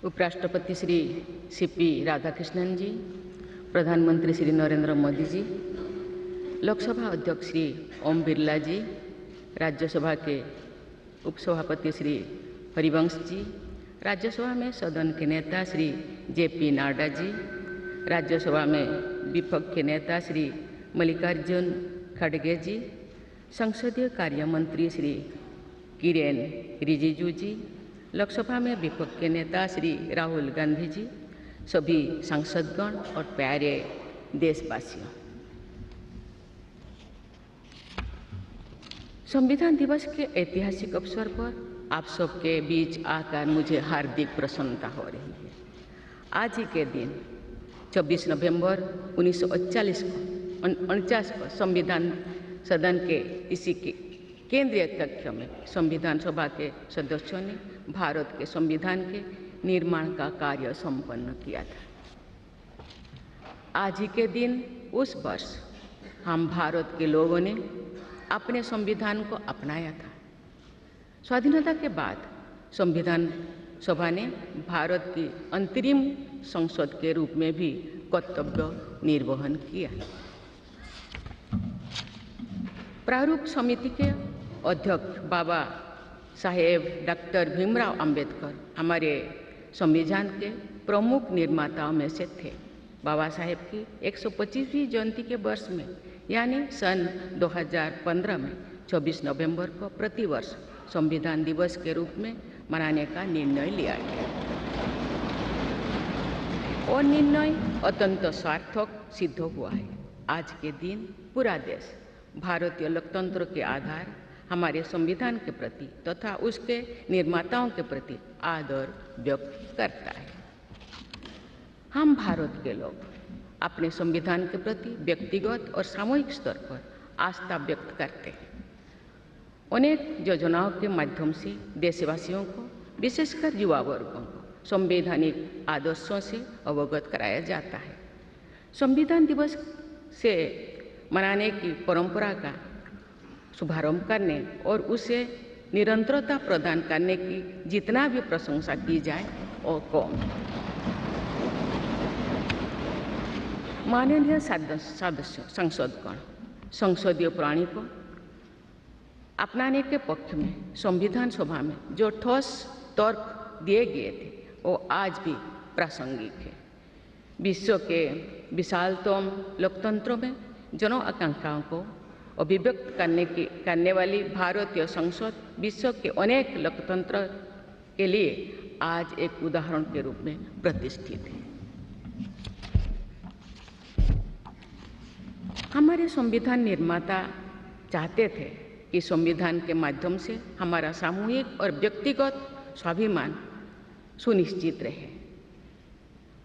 उपराष्ट्रपति श्री सीपी राधाकृष्णन जी, प्रधानमंत्री श्री नरेंद्र मोदी जी, लोकसभा अध्यक्ष श्री ओम बिरला जी, राज्यसभा के उपसभापति श्री हरिवंश जी, राज्यसभा में सदन के नेता श्री जेपी नड्डा जी, राज्यसभा में विपक्ष के नेता श्री मल्लिकार्जुन खड़गे जी, संसदीय कार्य मंत्री श्री किरेन रिजिजू जी, लोकसभा में विपक्ष के नेता श्री राहुल गांधी जी, सभी सांसदगण और प्यारे देशवासियों, संविधान दिवस के ऐतिहासिक अवसर पर आप सबके बीच आकर मुझे हार्दिक प्रसन्नता हो रही है। आज ही के दिन 26 नवंबर 1949 को संविधान सदन के इसी के केंद्रीय कक्ष में संविधान सभा के सदस्यों ने भारत के संविधान के निर्माण का कार्य संपन्न किया था। आज ही के दिन उस वर्ष हम भारत के लोगों ने अपने संविधान को अपनाया था। स्वाधीनता के बाद संविधान सभा ने भारत की अंतरिम संसद के रूप में भी कर्तव्य निर्वहन किया। प्रारूप समिति के अध्यक्ष बाबा साहेब डॉक्टर भीमराव अंबेडकर हमारे संविधान के प्रमुख निर्माताओं में से थे। बाबा साहेब की 125वीं जयंती के वर्ष में यानी सन 2015 में 26 नवंबर को प्रतिवर्ष संविधान दिवस के रूप में मनाने का निर्णय लिया गया और निर्णय अत्यंत सार्थक सिद्ध हुआ है। आज के दिन पूरा देश भारतीय लोकतंत्र के आधार हमारे संविधान के प्रति तथा उसके निर्माताओं के प्रति आदर व्यक्त करता है। हम भारत के लोग अपने संविधान के प्रति व्यक्तिगत और सामूहिक स्तर पर आस्था व्यक्त करते हैं। अनेक योजनाओं के माध्यम से देशवासियों को, विशेषकर युवा वर्गों को संवैधानिक आदर्शों से अवगत कराया जाता है। संविधान दिवस से मनाने की परंपरा का शुभारंभ करने और उसे निरंतरता प्रदान करने की जितना भी प्रशंसा की जाए और कम। माननीय सांसदगण संसदीय प्रणाली को अपनाने के पक्ष में संविधान सभा में जो ठोस तर्क दिए गए थे वो आज भी प्रासंगिक है। विश्व के विशालतम लोकतंत्र में जन आकांक्षाओं को अभिव्यक्त करने वाली भारतीय संसद विश्व के अनेक लोकतंत्र के लिए आज एक उदाहरण के रूप में प्रतिष्ठित है। हमारे संविधान निर्माता चाहते थे कि संविधान के माध्यम से हमारा सामूहिक और व्यक्तिगत स्वाभिमान सुनिश्चित रहे।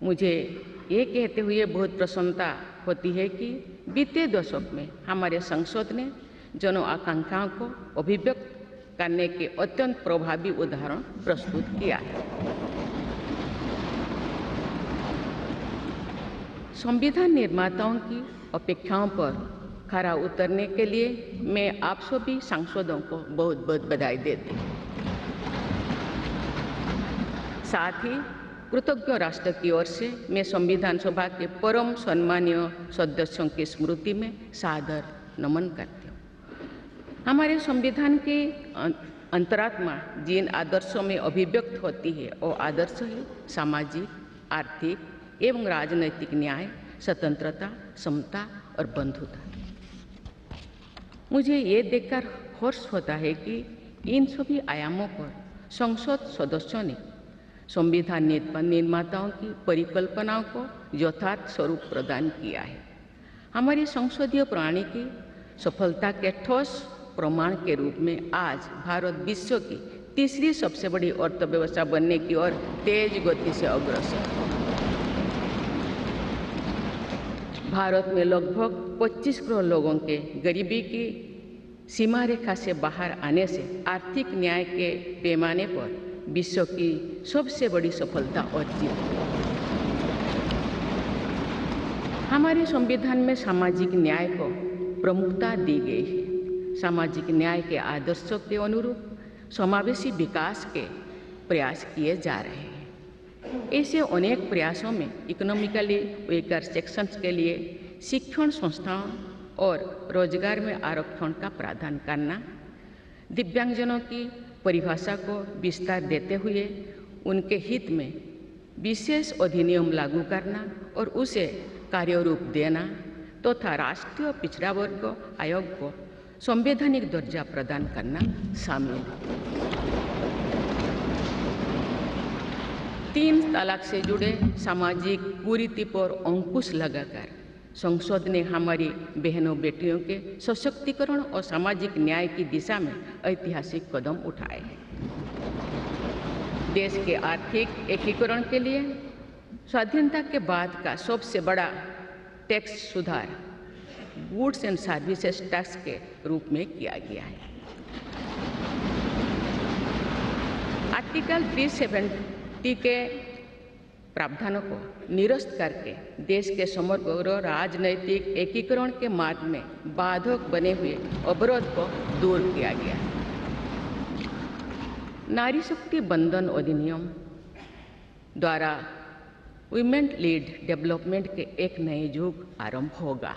मुझे ये कहते हुए बहुत प्रसन्नता होती है कि बीते दशक में हमारे संसद ने जन आकांक्षाओं को अभिव्यक्त करने के अत्यंत प्रभावी उदाहरण प्रस्तुत किया है। संविधान निर्माताओं की अपेक्षाओं पर खरा उतरने के लिए मैं आप सभी सांसदों को बहुत बहुत बधाई देती हूँ। साथ ही कृतज्ञ राष्ट्र की ओर से मैं संविधान सभा के परम सम्मानीय सदस्यों की स्मृति में सादर नमन करती हूँ। हमारे संविधान की अंतरात्मा जिन आदर्शों में अभिव्यक्त होती है वो आदर्श है सामाजिक, आर्थिक एवं राजनैतिक न्याय, स्वतंत्रता, समता और बंधुता। मुझे ये देखकर हर्ष होता है कि इन सभी आयामों पर संसद सदस्यों ने संविधान निर्माताओं की परिकल्पनाओं को यथार्थ स्वरूप प्रदान किया है। हमारी संसदीय प्रणाली की सफलता के ठोस प्रमाण के रूप में आज भारत विश्व की तीसरी सबसे बड़ी अर्थव्यवस्था बनने की ओर तेज गति से अग्रसर है। भारत में लगभग 25 करोड़ लोगों के गरीबी की सीमा रेखा से बाहर आने से आर्थिक न्याय के पैमाने पर विश्व की सबसे बड़ी सफलता अर्जित है। हमारे संविधान में सामाजिक न्याय को प्रमुखता दी गई है। सामाजिक न्याय के आदर्शों के अनुरूप समावेशी विकास के प्रयास किए जा रहे हैं। ऐसे अनेक प्रयासों में इकोनॉमिकली वीकर सेक्शंस के लिए शिक्षण संस्थाओं और रोजगार में आरक्षण का प्रावधान करना, दिव्यांगजनों की परिभाषा को विस्तार देते हुए उनके हित में विशेष अधिनियम लागू करना और उसे कार्यरूप देना तथा राष्ट्रीय पिछड़ा वर्ग आयोग को संवैधानिक दर्जा प्रदान करना शामिल है। 3 तलाक से जुड़े सामाजिक कुरीति पर अंकुश लगाकर संसद ने हमारी बहनों बेटियों के सशक्तिकरण और सामाजिक न्याय की दिशा में ऐतिहासिक कदम उठाए हैं। देश के आर्थिक एकीकरण के लिए स्वाधीनता के बाद का सबसे बड़ा टैक्स सुधार गुड्स एंड सर्विसेज टैक्स के रूप में किया गया है। आर्टिकल 370 के प्रावधानों को निरस्त करके देश के समग्र राजनैतिक एकीकरण के मार्ग में बाधक बने हुए अवरोध को दूर किया गया। नारी शक्ति बंधन अधिनियम द्वारा वुमेन लीड डेवलपमेंट के एक नए युग आरंभ होगा।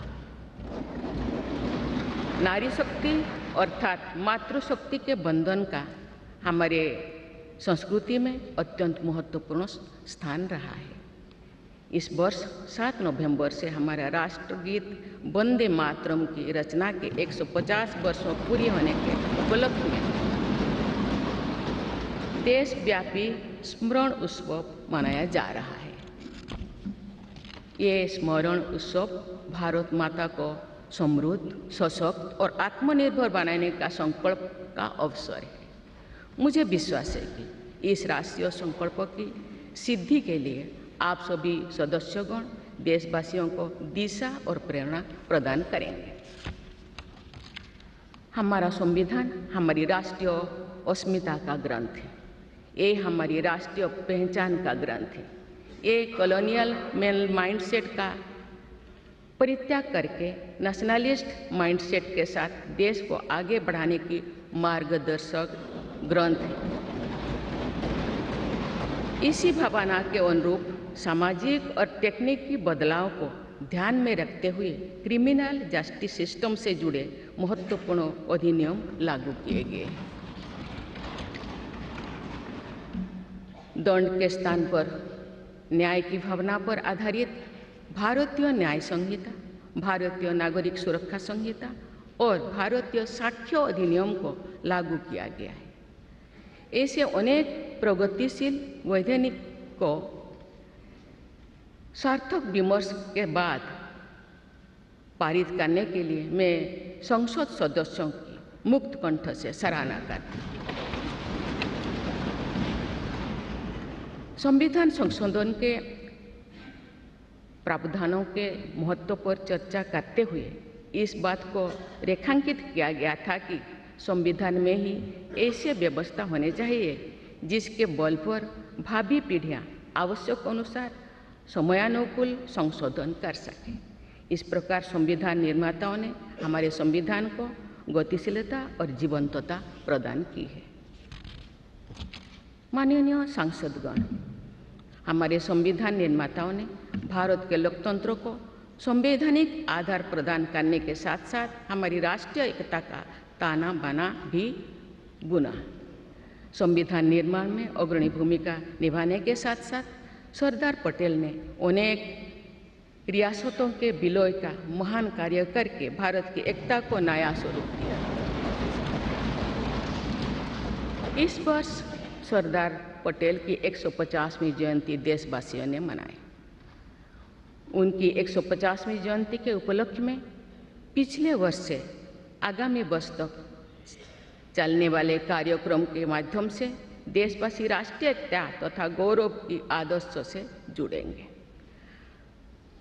नारी शक्ति अर्थात मातृशक्ति के बंधन का हमारे संस्कृति में अत्यंत महत्वपूर्ण स्थान रहा है। इस वर्ष 7 नवंबर से हमारा राष्ट्रगीत वंदे मातरम की रचना के 150 वर्षों पूरी होने के उपलक्ष्य में देशव्यापी स्मरण उत्सव मनाया जा रहा है। ये स्मरण उत्सव भारत माता को समृद्ध, सशक्त और आत्मनिर्भर बनाने का संकल्प का अवसर है। मुझे विश्वास है कि इस राष्ट्रीय संकल्प की सिद्धि के लिए आप सभी सदस्यगण देशवासियों को दिशा और प्रेरणा प्रदान करेंगे। हमारा संविधान हमारी राष्ट्रीय अस्मिता का ग्रंथ है। ये हमारी राष्ट्रीय पहचान का ग्रंथ है। ये कॉलोनियल माइंडसेट का परित्याग करके नेशनलिस्ट माइंडसेट के साथ देश को आगे बढ़ाने की मार्गदर्शक ग्रंथ है। इसी भावना के अनुरूप सामाजिक और तकनीकी बदलाव को ध्यान में रखते हुए क्रिमिनल जस्टिस सिस्टम से जुड़े महत्वपूर्ण अधिनियम लागू किए गए। दंड के स्थान पर न्याय की भावना पर आधारित भारतीय न्याय संहिता, भारतीय नागरिक सुरक्षा संहिता और भारतीय साक्ष्य अधिनियम को लागू किया गया है। ऐसे अनेक प्रगतिशील वैधानिक को सार्थक विमर्श के बाद पारित करने के लिए मैं संसद सदस्यों की मुक्त कंठ से सराहना करती हूँ। संविधान संशोधन के प्रावधानों के महत्व पर चर्चा करते हुए इस बात को रेखांकित किया गया था कि संविधान में ही ऐसी व्यवस्था होनी चाहिए जिसके बल पर भावी पीढ़ियां आवश्यक अनुसार समयानुकूल संशोधन कर सकें। इस प्रकार संविधान निर्माताओं ने हमारे संविधान को गतिशीलता और जीवंतता प्रदान की है। माननीय सांसदगण, हमारे संविधान निर्माताओं ने भारत के लोकतंत्र को संवैधानिक आधार प्रदान करने के साथ साथ हमारी राष्ट्रीय एकता का ताना बाना भी बुना। संविधान निर्माण में अग्रणी भूमिका निभाने के साथ साथ सरदार पटेल ने अनेक रियासतों के विलय का महान कार्य करके भारत की एकता को नया स्वरूप दिया। इस वर्ष सरदार पटेल की 150वीं जयंती देशवासियों ने मनाई। उनकी 150वीं जयंती के उपलक्ष्य में पिछले वर्ष से आगामी वर्ष तक चलने वाले कार्यक्रम के माध्यम से देशवासी राष्ट्रीय एकता तथा गौरव की आदर्शों से जुड़ेंगे।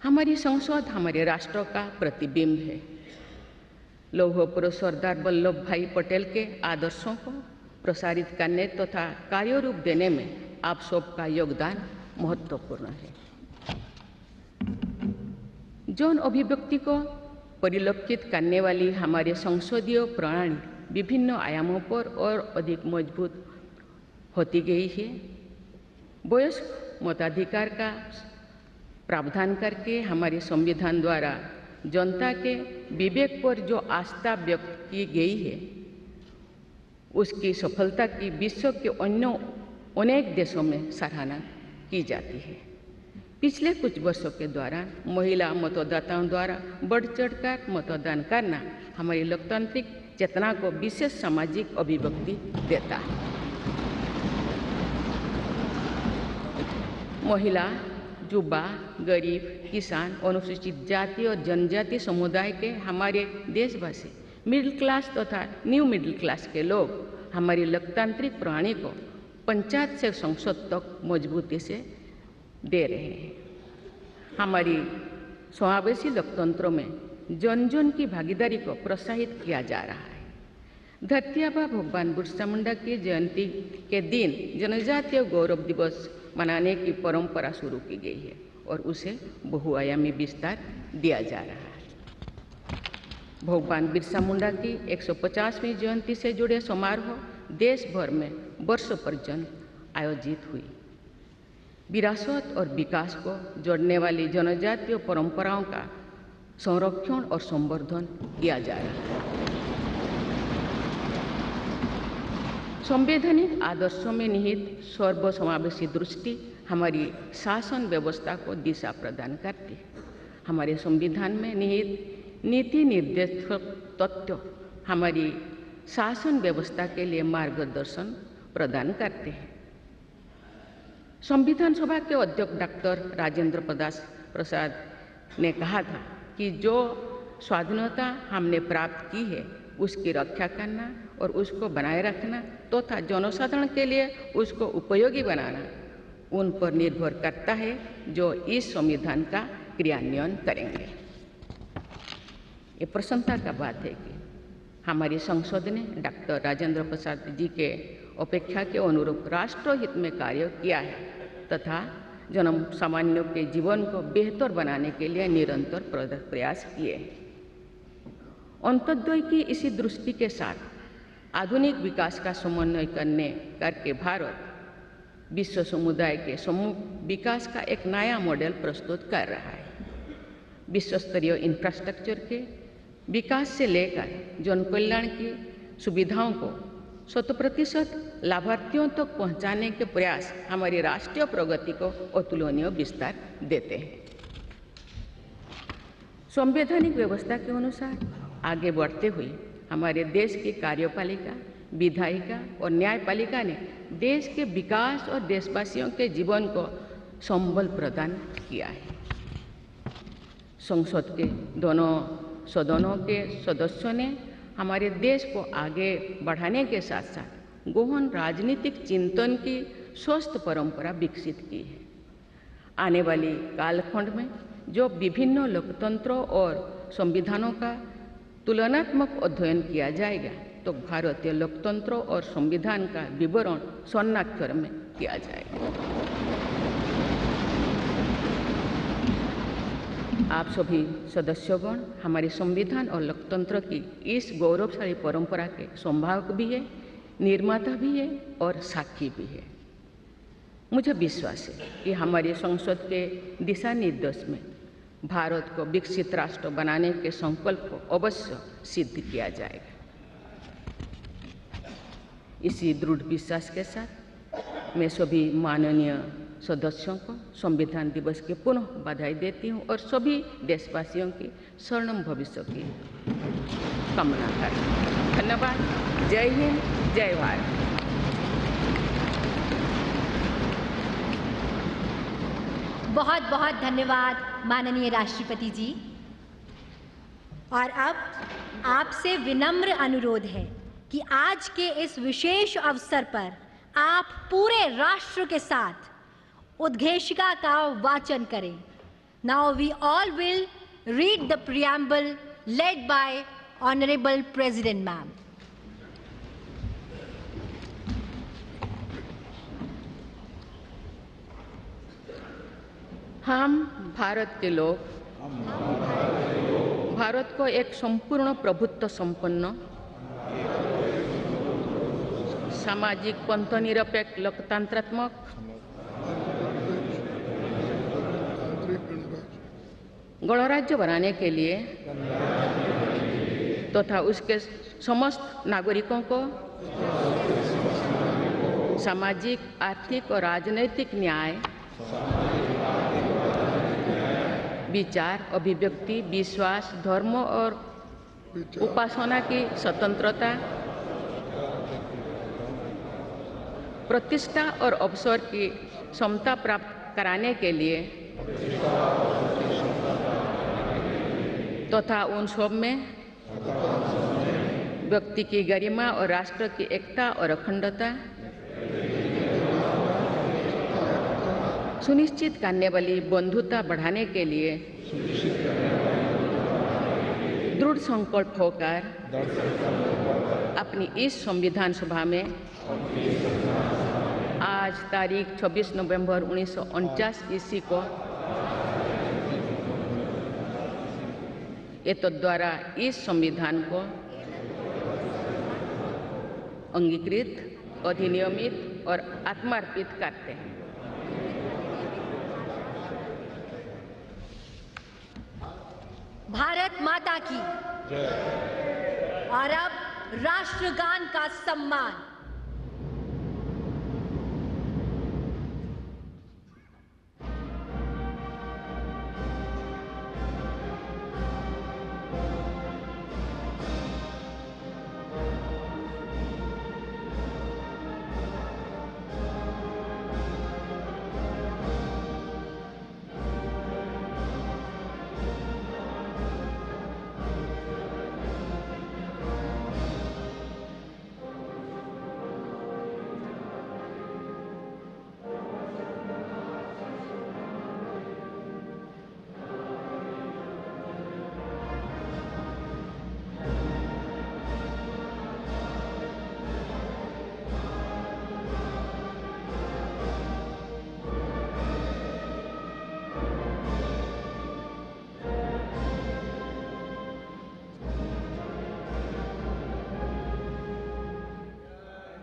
हमारी संसद हमारे राष्ट्र का प्रतिबिंब है। लौह पुरुष सरदार वल्लभ भाई पटेल के आदर्शों को प्रसारित करने तथा कार्यरूप देने में आप सबका योगदान महत्वपूर्ण है। जौन अभिव्यक्ति को परिलक्षित करने वाली हमारे संसदीय प्रणाली विभिन्न आयामों पर और अधिक मजबूत होती गई है। वयस्क मताधिकार का प्रावधान करके हमारे संविधान द्वारा जनता के विवेक पर जो आस्था व्यक्त की गई है, उसकी सफलता की विश्व के अन्य अनेक देशों में सराहना की जाती है। पिछले कुछ वर्षों के दौरान महिला मतदाताओं द्वारा बढ़ चढ़कर मतदान करना हमारी लोकतांत्रिक चेतना को विशेष सामाजिक अभिव्यक्ति देता है। महिला, युवा, गरीब, किसान, अनुसूचित जाति और जनजाति समुदाय के हमारे देशवासी, मिडिल क्लास तथा न्यू मिडिल क्लास के लोग हमारी लोकतांत्रिक प्रणाली को पंचायत से संसद तक मजबूती से दे रहे हैं। हमारी समावेशी लोकतंत्रों में जन जन की भागीदारी को प्रोत्साहित किया जा रहा है। धरती आबा भगवान बिरसा मुंडा की जयंती के दिन जनजातीय गौरव दिवस मनाने की परंपरा शुरू की गई है और उसे बहुआयामी विस्तार दिया जा रहा है। भगवान बिरसा मुंडा की 150वीं जयंती से जुड़े समारोह देश भर में वर्षों पर्यंत आयोजित हुई। विरासत और विकास को जोड़ने वाली जनजातीय परंपराओं का संरक्षण और संवर्धन किया जा रहा है। संवैधानिक आदर्शों में निहित सर्वसमावेशी दृष्टि हमारी शासन व्यवस्था को दिशा प्रदान करती है। हमारे संविधान में निहित नीति निर्देशक तत्व हमारी शासन व्यवस्था के लिए मार्गदर्शन प्रदान करते हैं। संविधान सभा के अध्यक्ष डॉक्टर राजेंद्र प्रसाद ने कहा था कि जो स्वाधीनता हमने प्राप्त की है उसकी रक्षा करना और उसको बनाए रखना तथा जनसाधारण के लिए उसको उपयोगी बनाना उन पर निर्भर करता है जो इस संविधान का क्रियान्वयन करेंगे। ये प्रसन्नता का बात है कि हमारी संसद ने डॉक्टर राजेंद्र प्रसाद जी के अपेक्षा के अनुरूप राष्ट्रहित में कार्य किया है तथा जन सामान्यों के जीवन को बेहतर बनाने के लिए निरंतर प्रयास किए हैं। अंत्योदय की इसी दृष्टि के साथ आधुनिक विकास का समन्वय करके भारत विश्व समुदाय के सम्मुख विकास का एक नया मॉडल प्रस्तुत कर रहा है। विश्व स्तरीय इंफ्रास्ट्रक्चर के विकास से लेकर जन कल्याण की सुविधाओं को 100% लाभार्थियों तक पहुंचाने के प्रयास हमारी राष्ट्रीय प्रगति को अतुलनीय विस्तार देते हैं। संवैधानिक व्यवस्था के अनुसार आगे बढ़ते हुए हमारे देश की कार्यपालिका, विधायिका और न्यायपालिका ने देश के विकास और देशवासियों के जीवन को संबल प्रदान किया है। संसद के दोनों सदनों के सदस्यों ने हमारे देश को आगे बढ़ाने के साथ साथ गहन राजनीतिक चिंतन की स्वस्थ परंपरा विकसित की है। आने वाली कालखंड में जो विभिन्न लोकतंत्रों और संविधानों का तुलनात्मक अध्ययन किया जाएगा तो भारतीय लोकतंत्र और संविधान का विवरण स्वर्णाक्षर में किया जाएगा। आप सभी सदस्यगण हमारे संविधान और लोकतंत्र की इस गौरवशाली परंपरा के संभावक भी है, निर्माता भी है और साक्षी भी है। मुझे विश्वास है कि हमारी संसद के दिशा निर्देश में भारत को विकसित राष्ट्र बनाने के संकल्प को अवश्य सिद्ध किया जाएगा। इसी दृढ़ विश्वास के साथ मैं सभी माननीय सदस्यों को संविधान दिवस की पुनः बधाई देती हूँ और सभी देशवासियों की स्वर्णिम भविष्य की कामना करती हूँ। धन्यवाद। जय हिंद, जय भारत। बहुत बहुत धन्यवाद माननीय राष्ट्रपति जी। और अब आपसे विनम्र अनुरोध है कि आज के इस विशेष अवसर पर आप पूरे राष्ट्र के साथ उद्घोषिका का वाचन करें। Now we all will read the preamble led by honourable president ma'am. हम भारत के लोग भारत को एक संपूर्ण प्रभुत्व संपन्न सामाजिक पंथनिरपेक्ष लोकतंत्रात्मक गणराज्य बनाने के लिए तथा उसके समस्त नागरिकों को सामाजिक, आर्थिक और राजनैतिक न्याय, विचार, अभिव्यक्ति, विश्वास, धर्म और उपासना की स्वतंत्रता, प्रतिष्ठा और अवसर की समता प्राप्त कराने के लिए तथा उन सब में व्यक्ति की गरिमा और राष्ट्र की एकता और अखंडता सुनिश्चित करने वाली बंधुता बढ़ाने के लिए दृढ़ संकल्प होकर अपनी इस संविधान सभा में आज तारीख 26 नवंबर 1949 ईस्वी को एतद्द्वारा इस संविधान को अंगीकृत, अधिनियमित और आत्मार्पित करते हैं। भारत माता की जय। और अब राष्ट्रगान का सम्मान।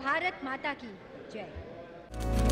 भारत माता की जय।